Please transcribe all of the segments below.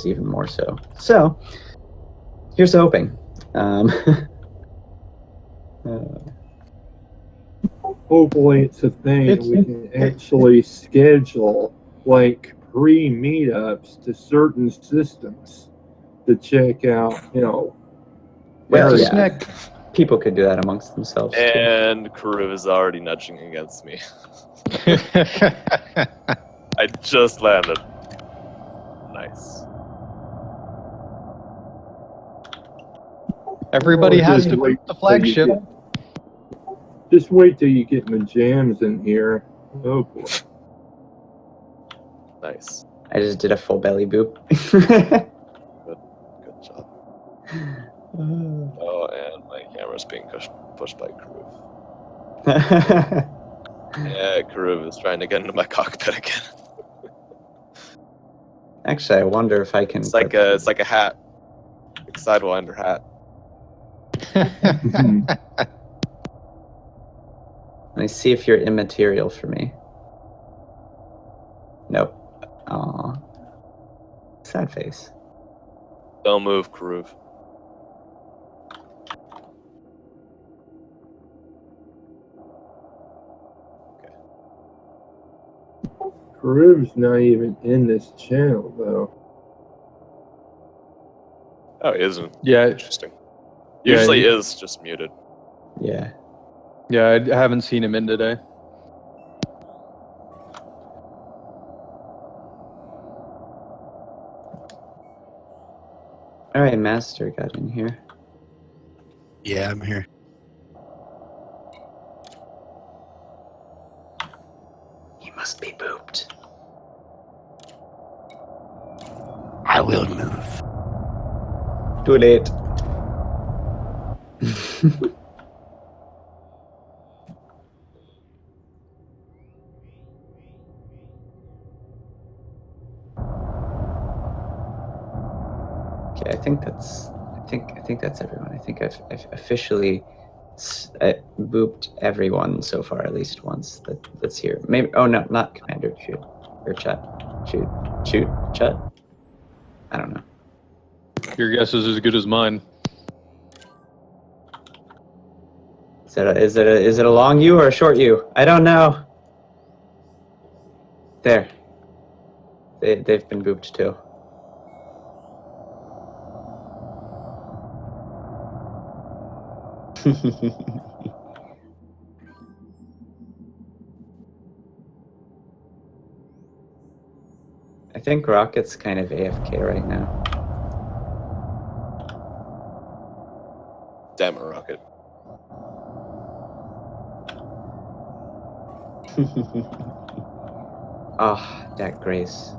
even more so. So, here's hoping. Hopefully it's a thing we can actually schedule like pre-meetups to certain systems to check out, Well, areas. yeah, people could do that amongst themselves too. And Karu is already nudging against me. I just landed. Nice. Everybody has Just to wait boot the till you flagship. Just wait till you get my jams in here. Oh boy. Nice. I just did a full belly boop. Good job. Oh, and my camera's being pushed by Karuv. Yeah, Karuv is trying to get into my cockpit again. Actually, I wonder if I can. It's like a hat, like a Sidewinder hat. Let me see if you're immaterial for me. Nope. Aw. Sad face. Don't move, Karuv. Karuv's not even in this channel though. Oh, he isn't. Yeah. Interesting. Yeah, Usually he- is just muted. Yeah. Yeah, I haven't seen him in today. All right, Master got in here. Yeah, I'm here. He must be booped. I will move. Too late. Okay, I think that's everyone. I think I've officially booped everyone so far, at least once that's here. Maybe. Oh no, not Commander. Shoot or Chut. Shoot Chut. I don't know. Your guess is as good as mine. Is it a long U or a short U? I don't know. There. They've been booped too. I think Rocket's kind of AFK right now. Damn it, Rocket. Ah, that Grace.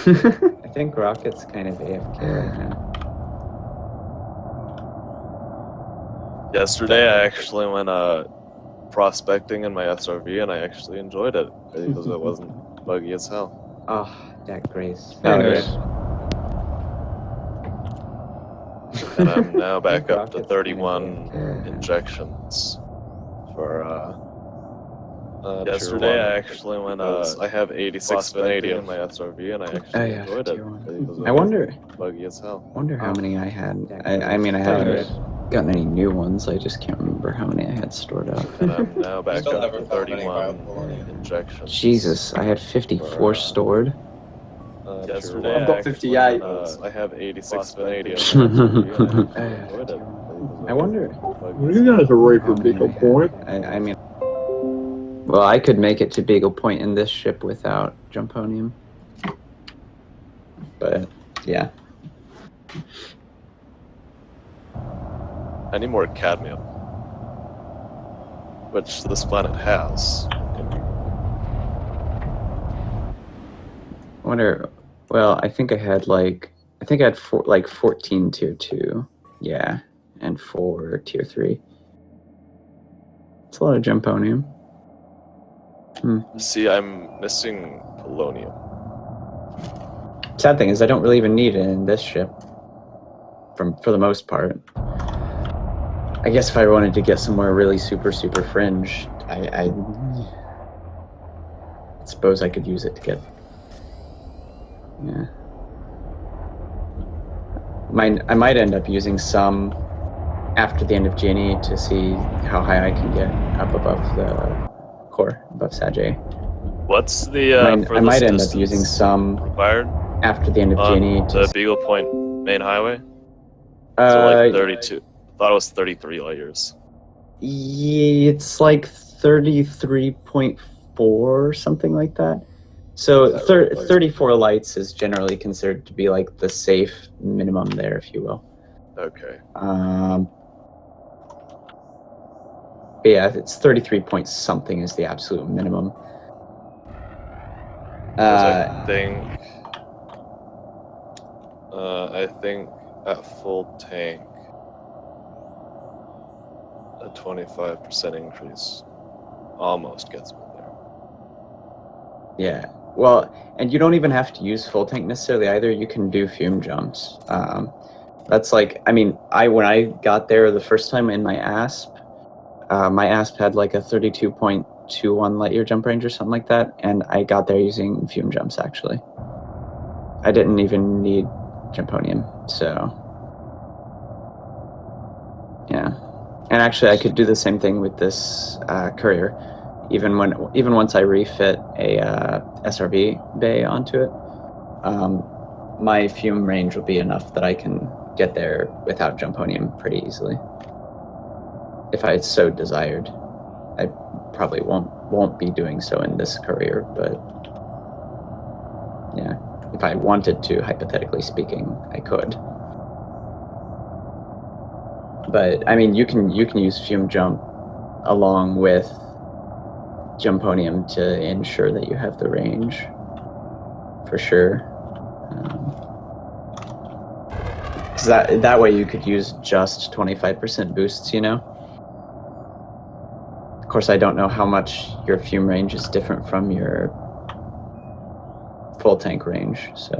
I think Rocket's kind of AFK right now. Yesterday, I actually went prospecting in my SRV, and I actually enjoyed it because it wasn't buggy as hell. Ah, that Grace. Very nice. And I'm now back up to Rocket's 31 kind of injections for yesterday I actually went I have 86 vanadium in my SRV, and I actually enjoyed it because it I wonder wasn't buggy as hell. how many I had. I mean, I haven't gotten any new ones. I just can't remember how many I had stored up. And I'm now back Still up never to found any 31 viable injections. Jesus, I had 54 stored. Yesterday I've got I actually 58. I have 86 vanadium. I wonder. You guys are ready for how many Beagle I had. Point. I mean, well, I could make it to Beagle Point in this ship without Jumponium. But, yeah. I need more cadmium, which this planet has. I wonder, well, I think I had 14 tier 2. Yeah, and 4 tier 3. It's a lot of Jumponium. See, I'm missing polonium. Sad thing is I don't really even need it in this ship. For the most part. I guess if I wanted to get somewhere really super fringe, I suppose I could use it to get Yeah. I might end up using some after the end of Genie to see how high I can get up above the core, above Sag A. What's the I furthest might end up distance using some required after the end of on Genie the to. Beagle Point main highway? So like 32. I thought it was 33 light years. Yeah, it's like 33.4, something like that. So 34 lights is generally considered to be like the safe minimum there, if you will. Okay. But yeah, it's 33 point something is the absolute minimum. 'Cause I think at full tank, a 25% increase almost gets me there. Yeah. Well, and you don't even have to use full tank necessarily either. You can do fume jumps. That's like, I mean, when I got there the first time in my ASP had like a 32.21 light year jump range or something like that, and I got there using fume jumps actually. I didn't even need Jumponium, so yeah. And actually, I could do the same thing with this courier. Even once I refit a SRV bay onto it, my fume range will be enough that I can get there without Jumponium pretty easily. If I so desired. I probably won't be doing so in this courier, but yeah, if I wanted to, hypothetically speaking, I could. But I mean, you can use fume jump along with Jumponium to ensure that you have the range, for sure. So that way you could use just 25% boosts, you know? Of course, I don't know how much your fume range is different from your full tank range, so.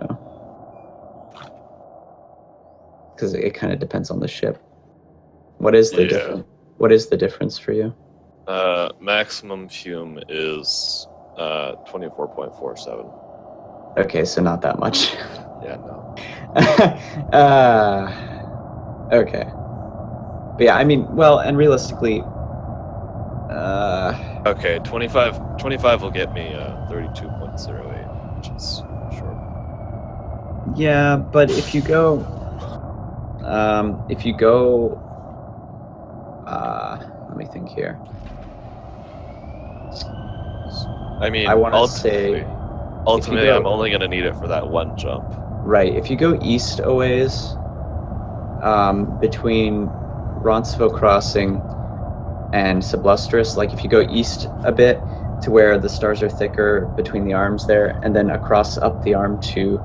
Because it kind of depends on the ship. What is the difference? What is the difference for you? Maximum fume is 24.47. Okay, so not that much. Yeah, no. Okay. But yeah, I mean, well, and realistically, Okay, 25 will get me 32.08, which is short. yeah, but if you go, let me think here. I mean, I want to say, ultimately, I'm only going to need it for that one jump. Right. If you go east a ways, between Ronceville Crossing and Sublustrous, like if you go east a bit to where the stars are thicker between the arms there, and then across up the arm to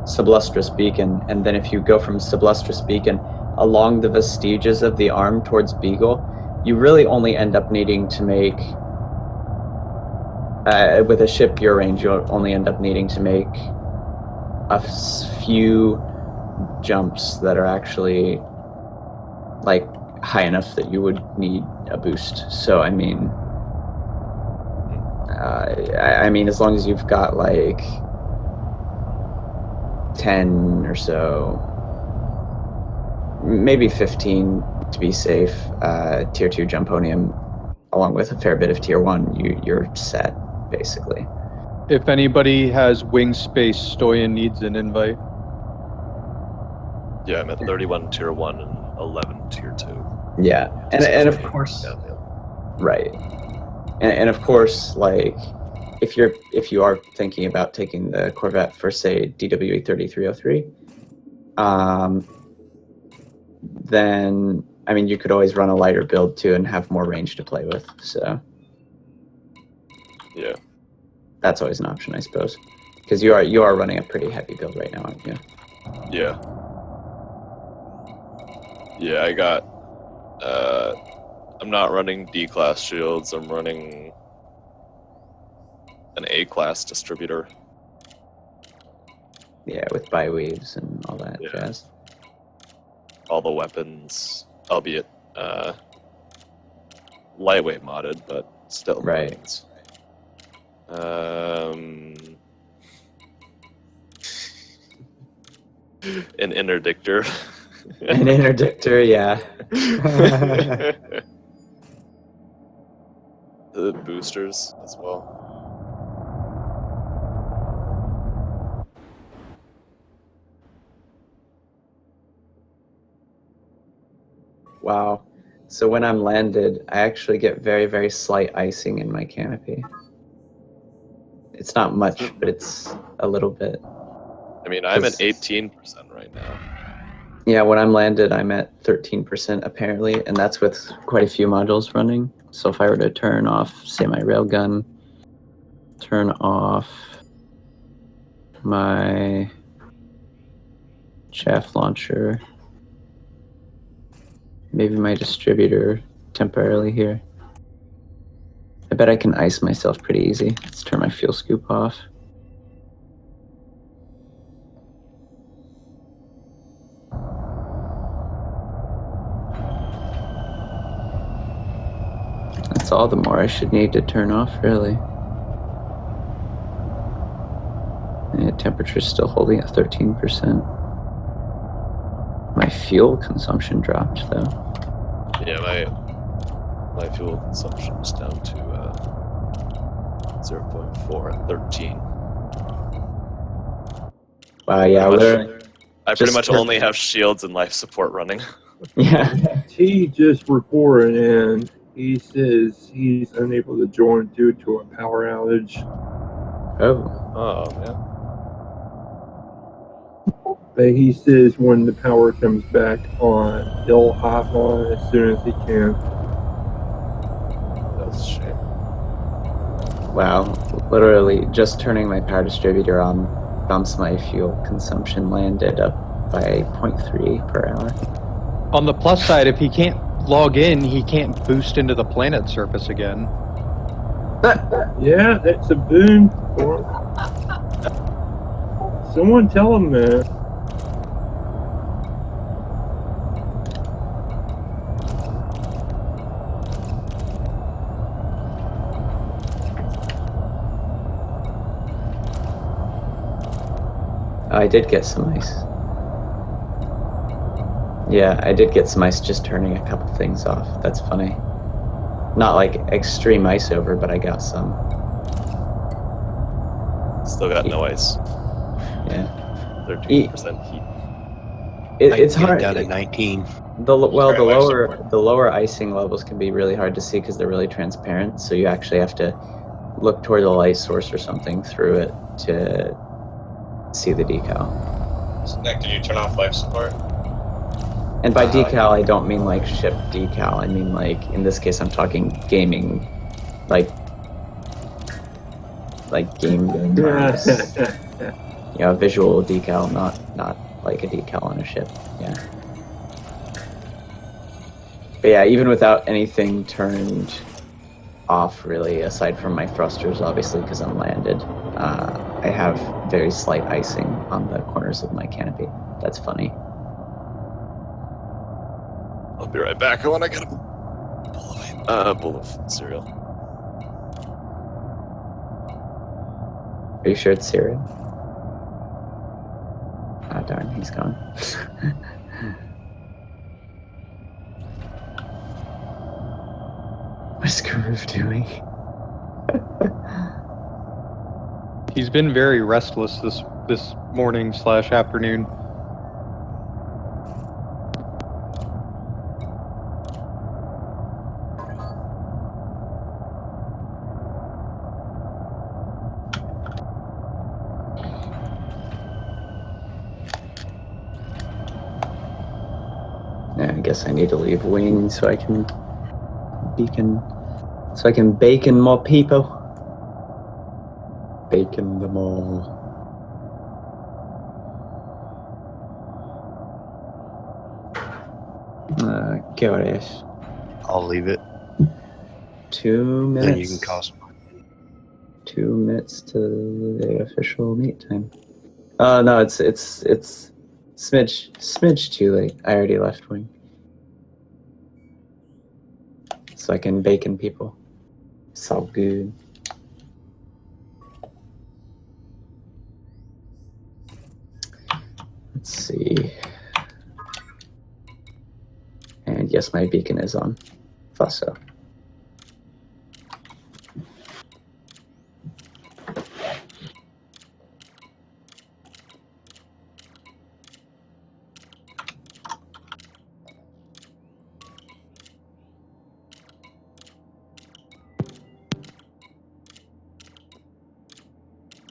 Sublustrous Beacon, and then if you go from Sublustrous Beacon along the vestiges of the arm towards Beagle, you really only end up needing to make, with a ship your range, you'll only end up needing to make a few jumps that are actually like high enough that you would need a boost. So I mean, I mean, as long as you've got like 10 or so, maybe 15 to be safe, tier 2 Jumponium, along with a fair bit of tier 1, you're set basically. If anybody has wing space, Stoyan needs an invite. Yeah, I'm at 31 tier 1 and 11 tier 2. Yeah, and of course, right, and of course, like if you are thinking about taking the Corvette for say DWE 3303, then I mean you could always run a lighter build too and have more range to play with. So yeah, that's always an option, I suppose, because you are running a pretty heavy build right now, aren't you? Yeah. Yeah, I got. I'm not running D-class shields. I'm running an A-class distributor. Yeah, with bi-weaves and all that jazz. All the weapons, albeit lightweight modded, but still weapons. An interdictor. An interdictor, yeah. The boosters as well. Wow. So when I'm landed, I actually get very, very slight icing in my canopy. It's not much, but it's a little bit. I mean, I'm at 'Cause- 18% right now. Yeah, when I'm landed, I'm at 13% apparently, and that's with quite a few modules running. So if I were to turn off, say, my railgun, turn off my chaff launcher, maybe my distributor temporarily here. I bet I can ice myself pretty easy. Let's turn my fuel scoop off. That's all the more I should need to turn off, really. And temperature's still holding at 13%. My fuel consumption dropped, though. Yeah, my fuel consumption is down to 0.4 at 13. Wow, yeah, I pretty much only have shields and life support running. Yeah. T just reported in. He says he's unable to join due to a power outage. Oh. Oh, man. But he says when the power comes back on, he'll hop on as soon as he can. That's a shame. Wow. Literally, just turning my power distributor on bumps my fuel consumption landed up by 0.3 per hour. On the plus side, if he can't log in, he can't boost into the planet surface again. Yeah, that's a boon for him. Someone tell him that. I did get some ice. Yeah, I did get some ice just turning a couple things off. That's funny. Not like extreme ice over, but I got some. Still got no ice. Yeah. 13% heat. It's I can hard. get down to 19. The lower icing levels can be really hard to see because they're really transparent. So you actually have to look toward the light source or something through it to see the decal. So Nick, did you turn off life support? And by decal, I don't mean like ship decal. I mean like, in this case, I'm talking gaming, like game terms. You know, visual decal, not like a decal on a ship. Yeah. But yeah, even without anything turned off, really, aside from my thrusters, obviously, because I'm landed, I have very slight icing on the corners of my canopy. That's funny. I'll be right back. I want to get a bowl of cereal. Are you sure it's cereal? Ah, darn, he's gone. What's Karoof doing? He's been very restless this morning / afternoon. Yeah, I guess I need to leave wing so I can bacon more people. Bacon them all. Gosh. I'll leave it. 2 minutes. Then you can call some. 2 minutes to the official meet time. Oh no, it's smidge too late. I already left wing. So I can bacon people. It's all good. Let's Let's see. And yes, my beacon is on. Fusso.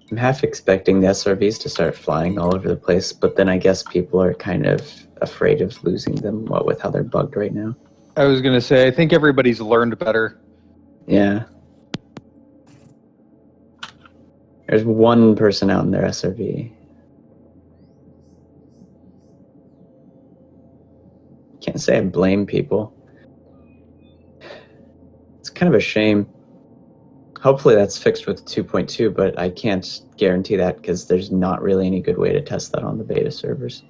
I'm half expecting the SRVs to start flying all over the place, but then I guess people are kind of afraid of losing them, what with how they're bugged right now. I was going to say, I think everybody's learned better. Yeah. There's one person out in their SRV. Can't say I blame people. It's kind of a shame. Hopefully that's fixed with 2.2, but I can't guarantee that because there's not really any good way to test that on the beta servers.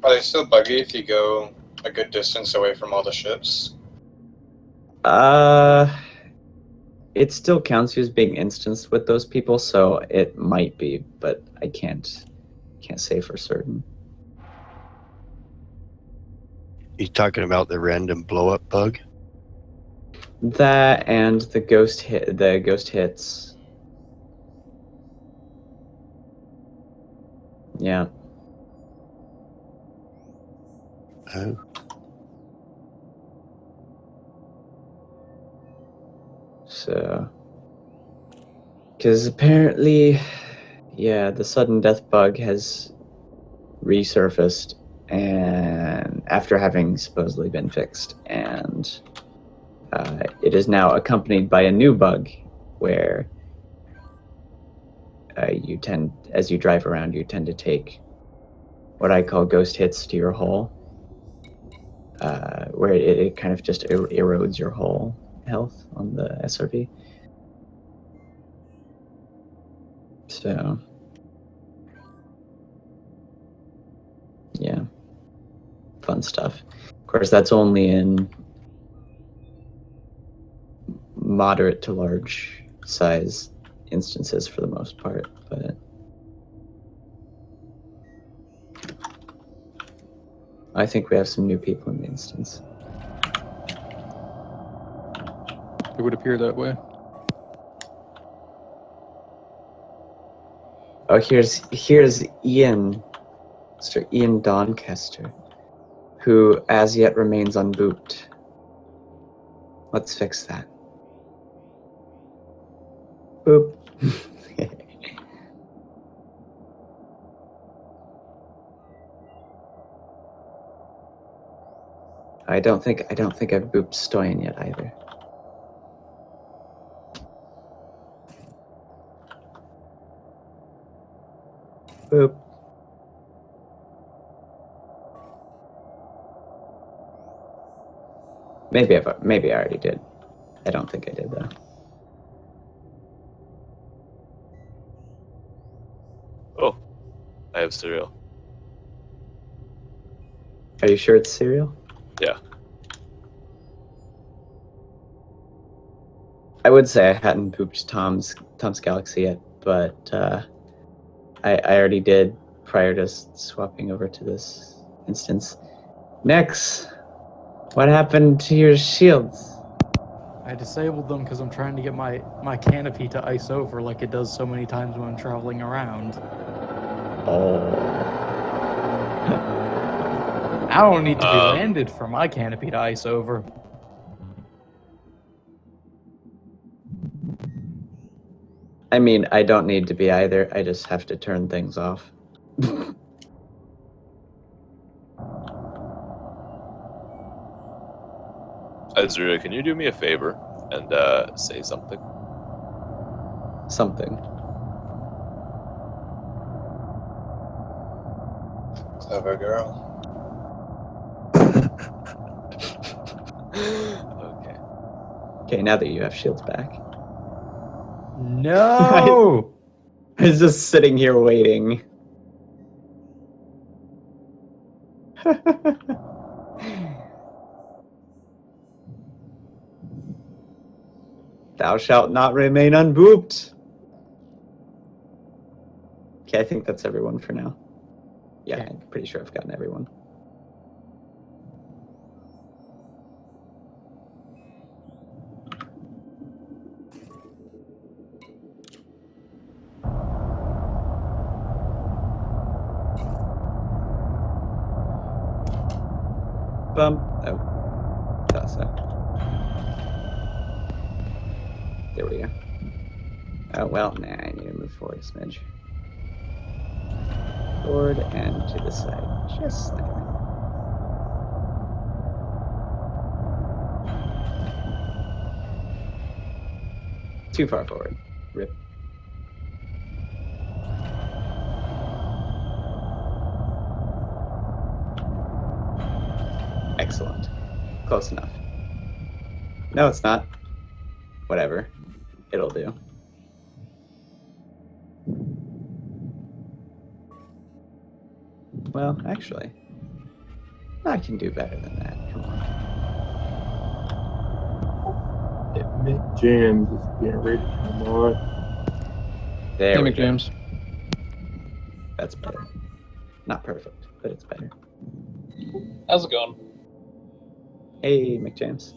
Are they still buggy if you go a good distance away from all the ships? It still counts you as being instanced with those people, so it might be, but I can't say for certain. You talking about the random blow up bug? That and the ghost hits. Yeah. Oh. So, because apparently, yeah, the sudden death bug has resurfaced, and after having supposedly been fixed, and it is now accompanied by a new bug where you tend, as you drive around, you tend to take what I call ghost hits to your hull, where it kind of just erodes your hull health on the SRV. So, yeah, fun stuff. Of course, that's only in moderate to large size instances for the most part, but I think we have some new people in the instance. It would appear that way. Oh, here's Ian, Mr. Ian Doncaster, who as yet remains unbooped. Let's fix that. Boop. I don't think I've booped Stoyan yet either. Boop. Maybe I already did. I don't think I did though. Oh, I have cereal. Are you sure it's cereal? Yeah. I would say I hadn't booped Tom's Galaxy yet, but I already did prior to swapping over to this instance. Next, what happened to your shields? I disabled them because I'm trying to get my canopy to ice over like it does so many times when I'm traveling around. Oh. I don't need to be landed for my canopy to ice over. I mean, I don't need to be either. I just have to turn things off. Azura, can you do me a favor and say something? Something. Clever girl. Okay. Okay, now that you have shields back. No! I was just sitting here waiting. Thou shalt not remain unbooped. Okay, I think that's everyone for now. Yeah, Okay. I'm pretty sure I've gotten everyone. Bump. Oh, thought so. There we go. Oh, well, nah, I need to move forward a smidge. Forward and to the side, just slightly. Too far forward. Rip. Excellent. Close enough. No, it's not. Whatever. It'll do. Well, actually, I can do better than that. Come on. Mick Jams is getting ready to come on. There Hey, we go. James. That's better. Not perfect, but it's better. How's it going? Hey, McJames.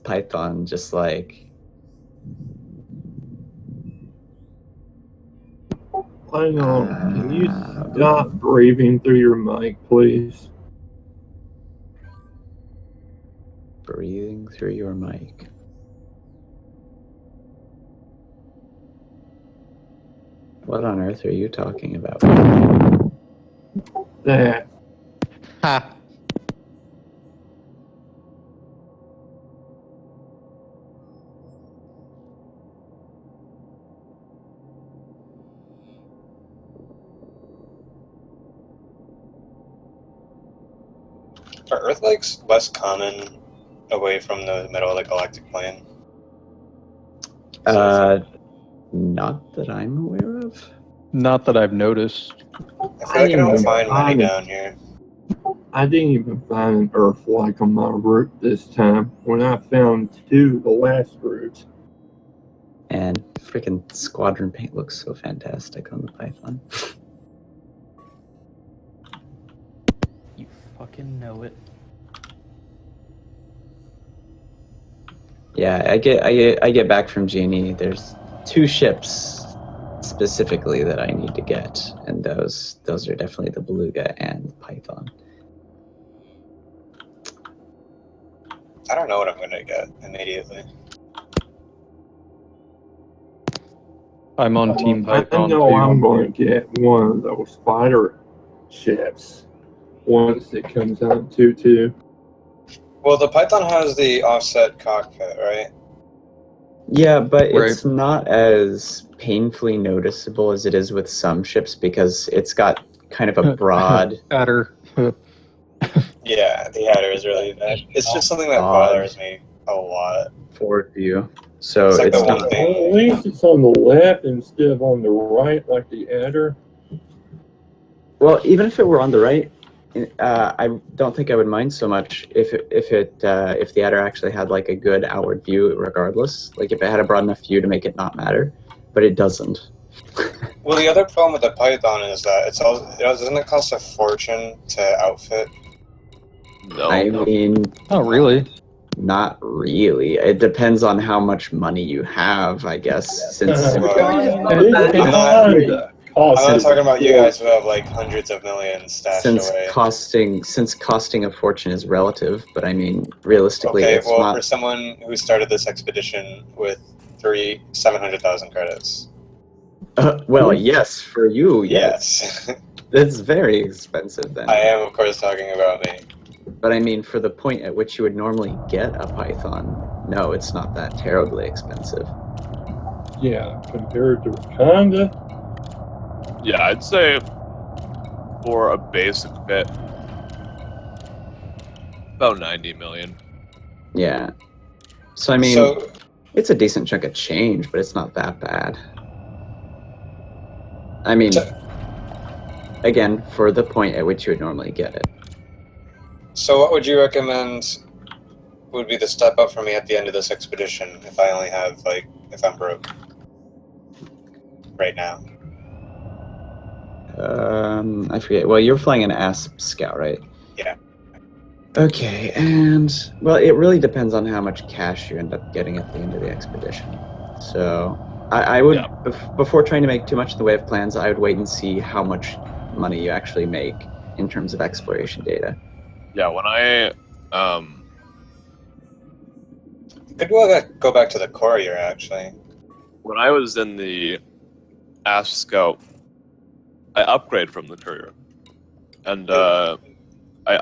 Python just like Hang on, can you stop breathing through your mic, please? breathing through your mic. What on earth are you talking about? That. Ha! Are Earth lakes less common away from the middle of the galactic plane? Not that I'm aware of. Not that I've noticed. I feel like I don't find many down here. I didn't even find an Earth like on my route this time. When I found two, the last route. And freaking squadron paint looks so fantastic on the Python. You fucking know it. Yeah, I get back from Genie. There's 2 ships specifically that I need to get, and those are definitely the Beluga and the Python. I don't know what I'm gonna get immediately. I'm on Team I Python. know too. I'm going to get one of those fighter ships once it comes out too. Well, the Python has the offset cockpit, right? Yeah, but Right. it's not as painfully noticeable as it is with some ships because it's got kind of a broad. Adder. Yeah, the header is really bad. It's just something that bothers me a lot. Forward view. So It's like it's the one not. thing. At least it's on the left instead of on the right, like the adder. Well, even if it were on the right, I don't think I would mind so much if the adder actually had like a good outward view, regardless. Like if it had a broad enough view to make it not matter, but it doesn't. Well, the other problem with the Python is that doesn't it cost a fortune to outfit? No. I mean, Oh, really? not really. It depends on how much money you have, I guess. Since I'm Costs not us talking about you a guys who have like hundreds of millions stashed away. costing a fortune is relative, but I mean realistically, Okay, it's well, not. for someone who started this expedition with 700,000 credits. Well, yes, for you, yes. Yes. It's very expensive then. I am, of course, talking about me. But I mean, for the point at which you would normally get a Python, no, it's not that terribly expensive. Yeah, compared to Wakanda. Yeah, I'd say for a basic bit, about 90 million. Yeah. So I mean, So, it's a decent chunk of change, but it's not that bad. I mean, again, for the point at which you would normally get it. So what would you recommend would be the step up for me at the end of this expedition if I only have, like, if I'm broke right now? I forget. Well, you're flying an ASP scout, right? Yeah. Okay, and well, it really depends on how much cash you end up getting at the end of the expedition. So I would, before trying to make too much in the way of plans, I would wait and see how much money you actually make in terms of exploration data. Yeah, when I Could we go back to the courier, actually? when I was in the Ask Scout, I upgraded from the courier, and I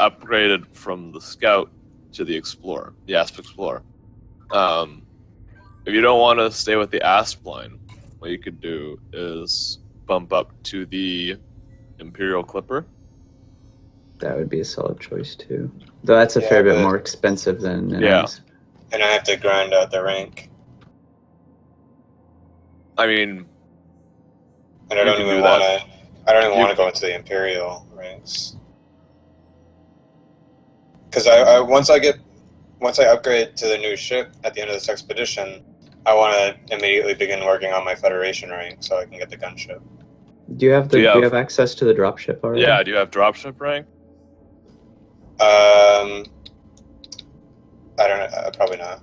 upgraded from the Scout to the Explorer, the Asp Explorer. If you don't want to stay with the Asp line, what you could do is bump up to the Imperial Clipper. That would be a solid choice too. Though that's a Yeah, fair bit but- more expensive than an Yeah. ASP. And I have to grind out the rank. I mean, And I You don't can even do want that. to. I don't even You want to go into the Imperial ranks. Because I once I upgrade to the new ship at the end of this expedition, I want to immediately begin working on my Federation rank so I can get the gunship. Do you have Do you do you have- have access to the dropship already? yeah, do you have dropship rank? I don't know, probably not.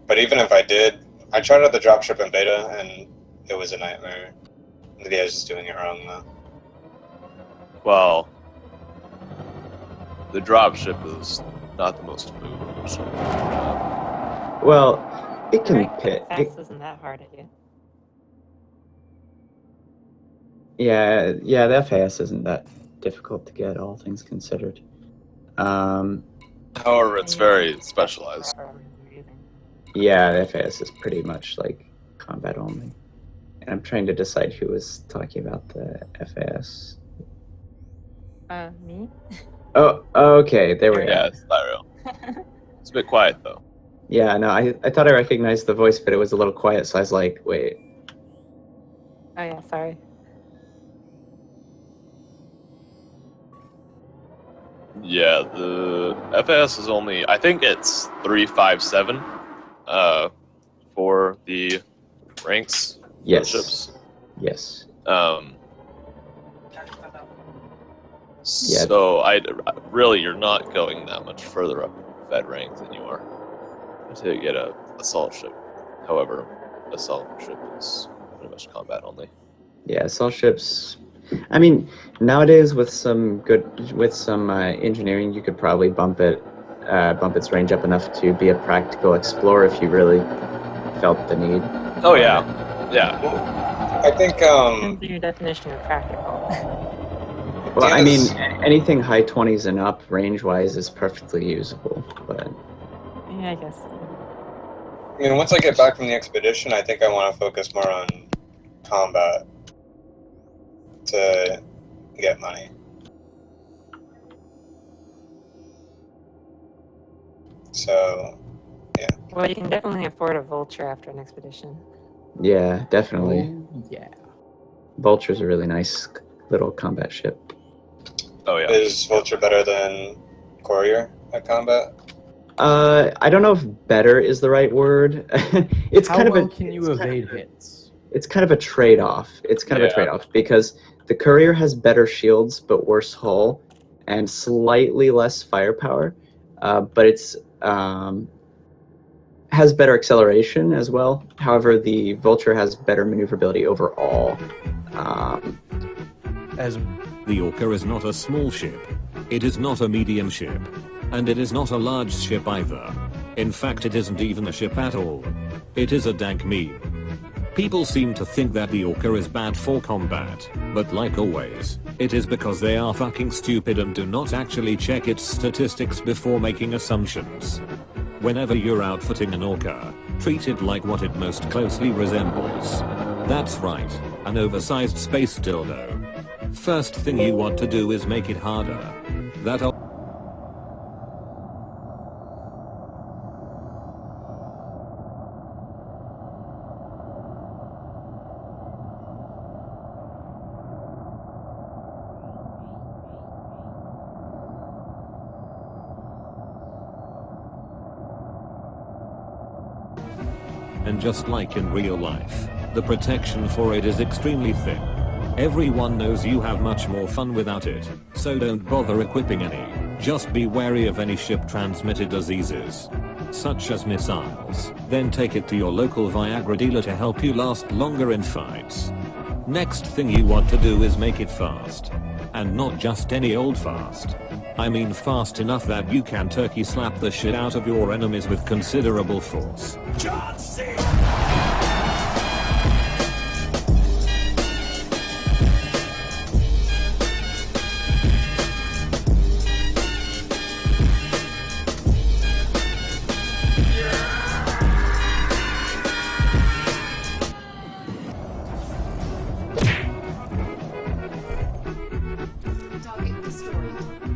But even if I did, I tried out the dropship in beta and it was a nightmare. Maybe I was just doing it wrong though. Well, the dropship is not the most moved. Well, it can Right, pit. fast isn't that hard at you. Yeah, the FAS isn't that difficult to get, all things considered. However, it's very specialized. Yeah, the FAS is pretty much like combat only. And I'm trying to decide who was talking about the FAS. Me? Oh, okay, there we Yeah, go. it's not real. It's a bit quiet though. Yeah, no, I thought I recognized the voice, but it was a little quiet, so I was like, wait. Oh yeah, sorry. Yeah, the FAS is only, I think it's 357 for the ranks. Yes. Ships. Yes. So really, you're not going that much further up Fed rank than you are to get a assault ship. However, assault ship is pretty much combat only. Yeah, assault ships. I mean, nowadays with some engineering, you could probably bump its range up enough to be a practical explorer if you really felt the need. Oh yeah, yeah. I think Depends on your definition of practical. Well, I mean, Yes. anything high 20s and up range-wise is perfectly usable, but Yeah, I guess. I mean, once I get back from the expedition, I think I want to focus more on combat to get money. So, Well, you can definitely afford a vulture after an expedition. yeah, definitely. Oh, yeah. Vulture's a really nice little combat ship. Oh yeah. is Vulture better than Courier at combat? I don't know if better is the right word. It's How kind of well a can you evade hits? it's kind of a trade-off. It's kind of a Yeah. trade-off because the Courier has better shields but worse hull and slightly less firepower, but it's has better acceleration as well. However, the Vulture has better maneuverability overall. As The Orca is not a small ship. It is not a medium ship. And it is not a large ship either. In fact, it isn't even a ship at all. It is a dank meme. People seem to think that the Orca is bad for combat, but like always, it is because they are fucking stupid and do not actually check its statistics before making assumptions. Whenever you're outfitting an Orca, treat it like what it most closely resembles. That's right, an oversized space dildo. First thing you want to do is make it harder. That'll and just like in real life, the protection for it is extremely thin. Everyone knows you have much more fun without it, so don't bother equipping any. Just be wary of any ship-transmitted diseases, such as missiles. Then take it to your local Viagra dealer to help you last longer in fights. Next thing you want to do is make it fast. And not just any old fast. I mean fast enough that you can turkey slap the shit out of your enemies with considerable force. John C.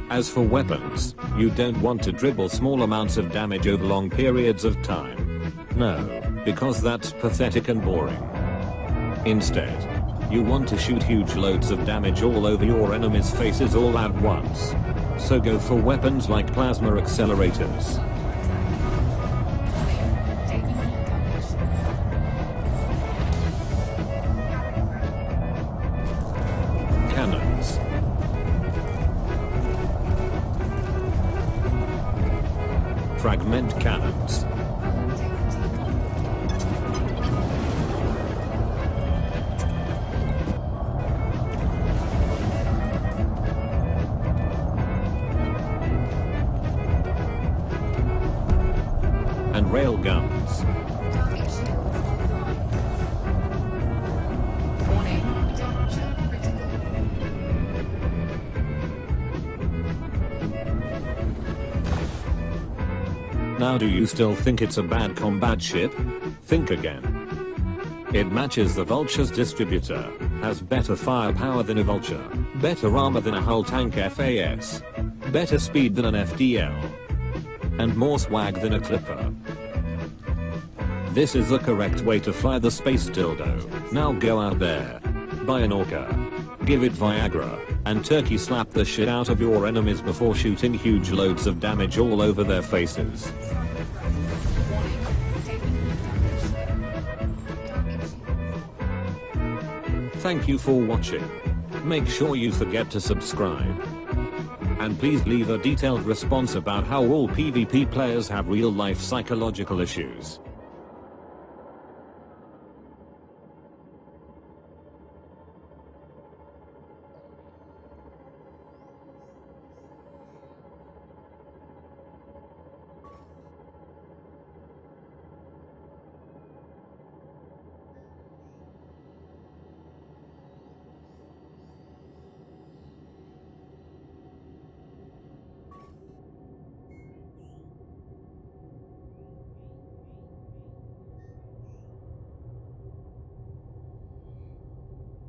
As for weapons, you don't want to dribble small amounts of damage over long periods of time. No, because that's pathetic and boring. Instead, you want to shoot huge loads of damage all over your enemies' faces all at once. So go for weapons like plasma accelerators. Cannons. Fragment cannons. And rail guns. Now do you still think it's a bad combat ship? Think again. It matches the Vulture's distributor, has better firepower than a Vulture, better armor than a hull tank FAS, better speed than an FDL, and more swag than a Clipper. This is the correct way to fly the space dildo. Now go out there, buy an Orca, give it Viagra, and turkey slap the shit out of your enemies before shooting huge loads of damage all over their faces. Thank you for watching. Make sure you forget to subscribe. And please leave a detailed response about how all PvP players have real-life psychological issues.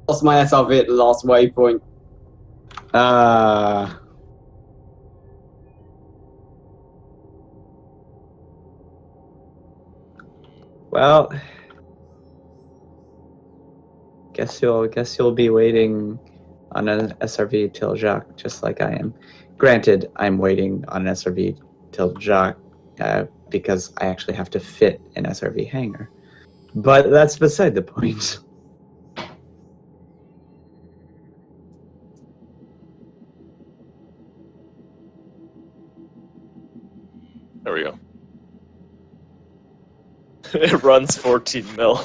Lost my SRV at the last waypoint. Well, guess you'll be waiting on an SRV till Jacques, just like I am. Granted, I'm waiting on an SRV till Jacques because I actually have to fit an SRV hangar. But that's beside the point. There we go. It runs 14 mil.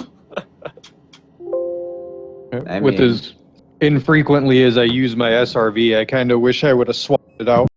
With as infrequently as I use my SRV, I kind of wish I would have swapped it out